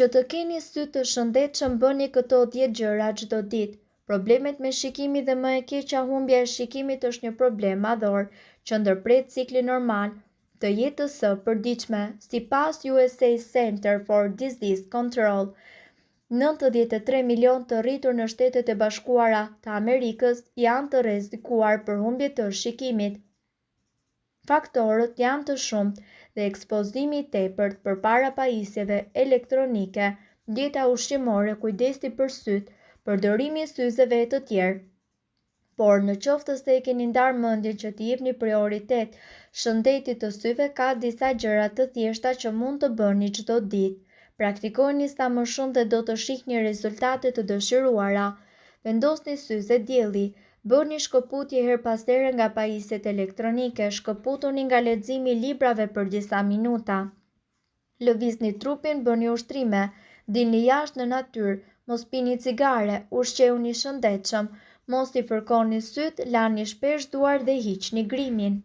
Që të keni sy të shëndetshëm bëni këto 10 gjëra çdo ditë. Problemet me shikimin dhe më e keqja humbja e shikimit është një problem madhor që ndërpret ciklin normal të jetës së përditshme. Sipas USA Center for Disease Control, 93 milion të rritur në Shtetet e Bashkuara të Amerikës janë të rrezikuar për humbje të shikimit. Faktorët janë të shumtë dhe ekspozimi i tepërt përpara pajisjeve elektronike, dieta ushqimore, kujdesi për sytë, përdorimi i syzeve e të tjerë. Por në qoftë se e keni ndarë mendjen që t'i jepni prioritet shëndetit të syve, ka disa gjëra të thjeshta që mund të bëni çdo ditë. Praktikojeni sa më shumë dhe do të shihni rezultate të dëshiruara. Vendosni syze dielli. Bëni shkëputje her pas here nga pajisjet elektronike, shkëputuni nga leximi i librave për disa minuta. Lëvizni trupin, bëni ushtrime, dilni jashtë në natyrë, mos pini cigare, ushqeuni shëndetshëm, mos i fërkoni sytë, lani shpesh duar dhe hiqni grimin.